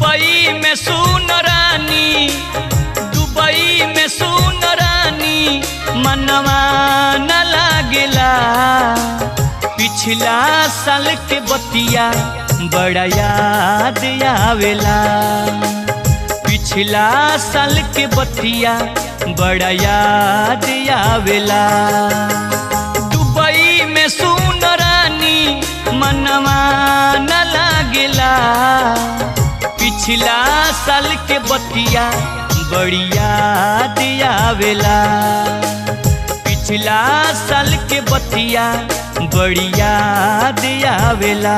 Dubai में सुन रानी, Dubai में सुन रानी, मनवा न लागेला। पिछला साल के बतिया बड़ा याद आवेला। पिछला साल के बतिया बड़ा याद आवेला। दुबई में सुन रानी, मनवा न लागेला। पिछला साल के बतिया बड़ी याद आवेला। पिछला साल के बतिया बड़ी याद आवेला।